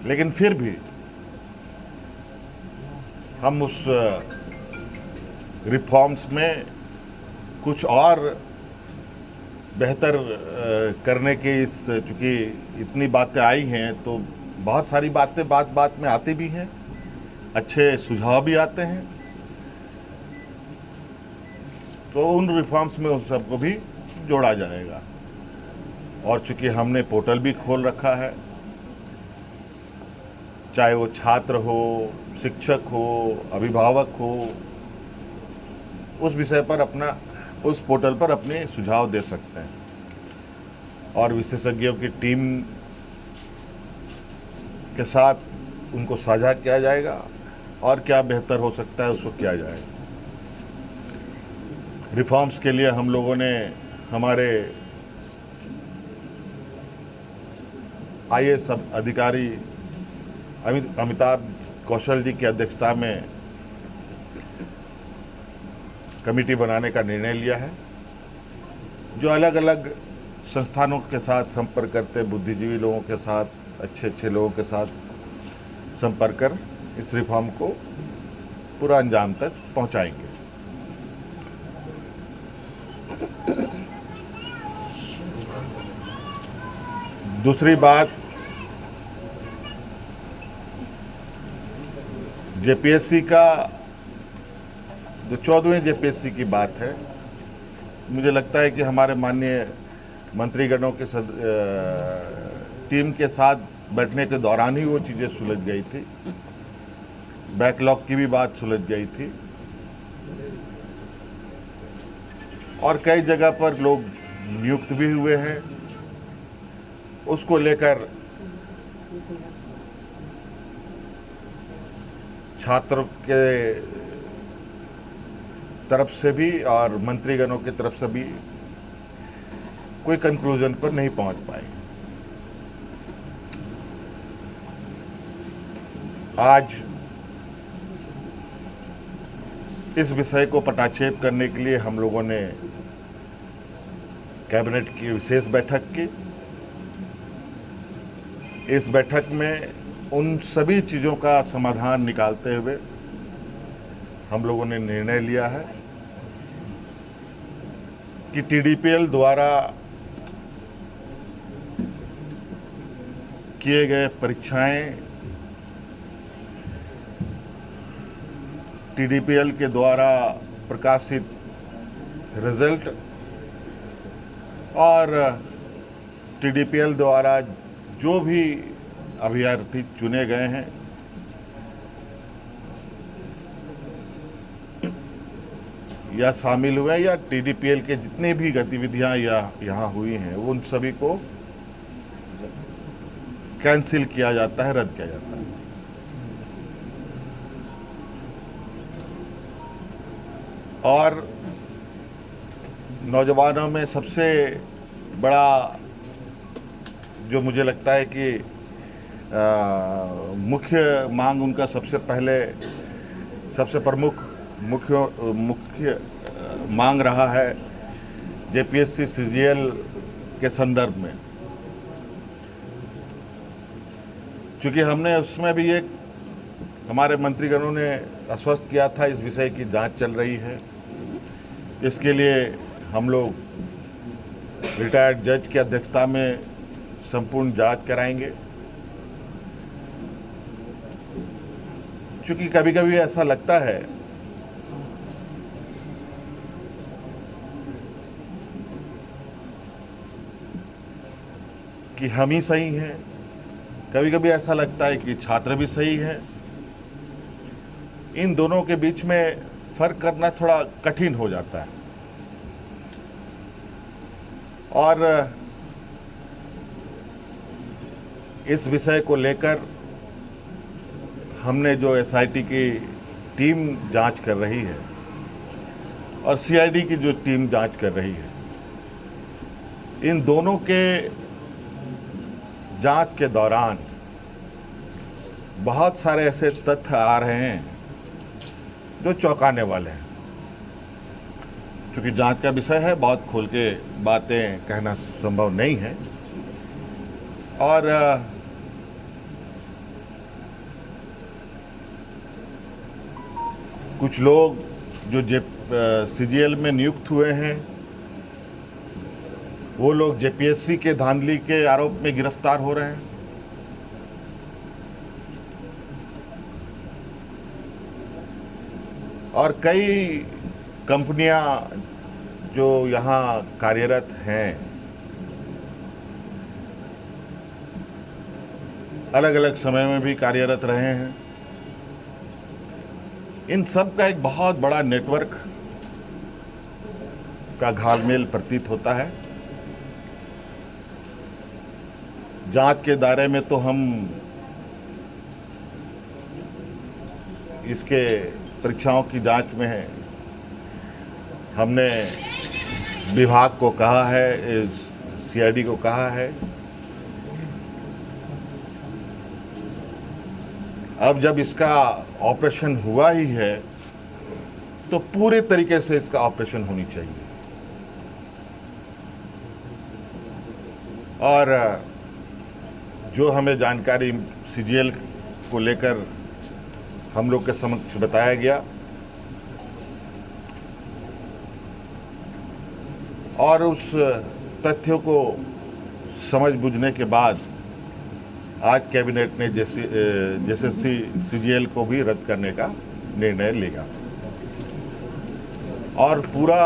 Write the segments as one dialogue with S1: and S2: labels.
S1: लेकिन फिर भी हम उस रिफॉर्म्स में कुछ और बेहतर करने के चूँकि इतनी बातें आई हैं तो बहुत सारी बातें बात बात में आती भी हैं, अच्छे सुझाव भी आते हैं, तो उन रिफॉर्म्स में उन सबको भी जोड़ा जाएगा। और चूँकि हमने पोर्टल भी खोल रखा है, चाहे वो छात्र हो, शिक्षक हो, अभिभावक हो, उस विषय पर उस पोर्टल पर अपने सुझाव दे सकते हैं और विशेषज्ञों की टीम के साथ उनको साझा किया जाएगा और क्या बेहतर हो सकता है उसको किया जाएगा। रिफॉर्म्स के लिए हम लोगों ने हमारे IAS अधिकारी अमिताभ कौशल जी की अध्यक्षता में कमेटी बनाने का निर्णय लिया है, जो अलग अलग संस्थानों के साथ संपर्क करते, बुद्धिजीवी लोगों के साथ, अच्छे अच्छे लोगों के साथ संपर्क कर इस रिफॉर्म को पूरा अंजाम तक पहुंचाएंगे। दूसरी बात, JPSC का जो 14वें JPSC की बात है, मुझे लगता है कि हमारे माननीय मंत्रीगणों के टीम के साथ बैठने के दौरान ही वो चीज़ें सुलझ गई थी, बैकलॉग की भी बात सुलझ गई थी और कई जगह पर लोग नियुक्त भी हुए हैं। उसको लेकर छात्रों के तरफ से भी और मंत्रीगणों की तरफ से भी कोई कंक्लूजन पर नहीं पहुंच पाए। आज इस विषय को पटाक्षेप करने के लिए हम लोगों ने कैबिनेट की विशेष बैठक की। इस बैठक में उन सभी चीज़ों का समाधान निकालते हुए हम लोगों ने निर्णय लिया है कि TDPL द्वारा किए गए परीक्षाएं, TDPL के द्वारा प्रकाशित रिजल्ट और TDPL द्वारा जो भी अभ्यर्थी चुने गए हैं या शामिल हुए या TDPL के जितनी भी गतिविधियां यहाँ हुई हैं उन सभी को कैंसिल किया जाता है, रद्द किया जाता है। और नौजवानों में सबसे बड़ा जो मुझे लगता है कि मुख्य मांग उनका सबसे प्रमुख मुख्य मांग रहा है JPSC CGL के संदर्भ में, क्योंकि हमने उसमें भी एक हमारे मंत्रीगणों ने आश्वस्त किया था इस विषय की जांच चल रही है। इसके लिए हम लोग रिटायर्ड जज की अध्यक्षता में संपूर्ण जांच कराएंगे, क्योंकि कभी कभी ऐसा लगता है कि हम ही सही हैं, कभी कभी ऐसा लगता है कि छात्र भी सही है। इन दोनों के बीच में फर्क करना थोड़ा कठिन हो जाता है और इस विषय को लेकर हमने जो SIT की टीम जांच कर रही है और CID की जो टीम जांच कर रही है, इन दोनों के जांच के दौरान बहुत सारे ऐसे तथ्य आ रहे हैं जो चौंकाने वाले हैं। क्योंकि जांच का विषय है, बहुत खोल के बातें कहना संभव नहीं है और कुछ लोग जो CGL में नियुक्त हुए हैं वो लोग JPSC के धांधली के आरोप में गिरफ्तार हो रहे हैं। और कई कंपनियां जो यहाँ कार्यरत हैं अलग अलग समय में भी कार्यरत रहे हैं। इन सब का एक बहुत बड़ा नेटवर्क का घालमेल प्रतीत होता है। जांच के दायरे में तो हम इसके परीक्षाओं की जांच में हैं। हमने विभाग को कहा है, CID को कहा है। अब जब इसका ऑपरेशन हुआ ही है तो पूरे तरीके से इसका ऑपरेशन होनी चाहिए। और जो हमें जानकारी CGL को लेकर हम लोग के समक्ष बताया गया और उस तथ्यों को समझ बुझने के बाद आज कैबिनेट ने जैसे CGL को भी रद्द करने का निर्णय लिया और पूरा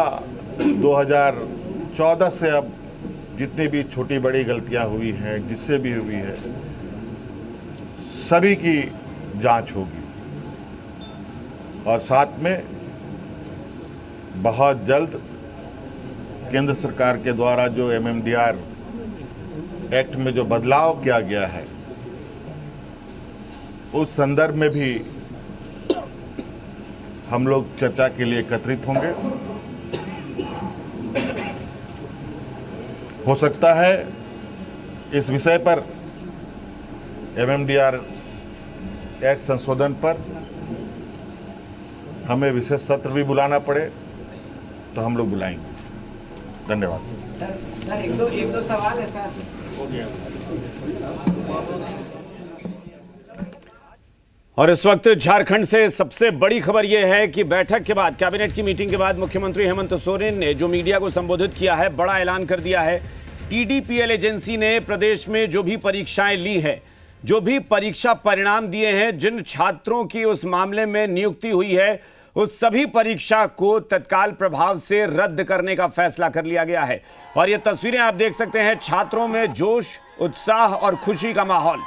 S1: 2014 से अब जितनी भी छोटी बड़ी गलतियां हुई हैं, जिससे भी हुई है, सभी की जांच होगी और साथ में बहुत जल्द केंद्र सरकार के द्वारा जो MMDR एक्ट में जो बदलाव किया गया है उस संदर्भ में भी हम लोग चर्चा के लिए एकत्रित होंगे। हो सकता है इस विषय पर MMDR एक्ट संशोधन पर हमें विशेष सत्र भी बुलाना पड़े तो हम लोग बुलाएंगे। धन्यवाद।
S2: सर एक दो सवाल है सर।
S3: और इस वक्त झारखंड से सबसे बड़ी खबर यह है कि बैठक के बाद, कैबिनेट की मीटिंग के बाद मुख्यमंत्री हेमंत सोरेन ने जो मीडिया को संबोधित किया है, बड़ा ऐलान कर दिया है। TDPL एजेंसी ने प्रदेश में जो भी परीक्षाएं ली है, जो भी परीक्षा परिणाम दिए हैं, जिन छात्रों की उस मामले में नियुक्ति हुई है, उस सभी परीक्षा को तत्काल प्रभाव से रद्द करने का फैसला कर लिया गया है। और ये तस्वीरें आप देख सकते हैं, छात्रों में जोश, उत्साह और खुशी का माहौल।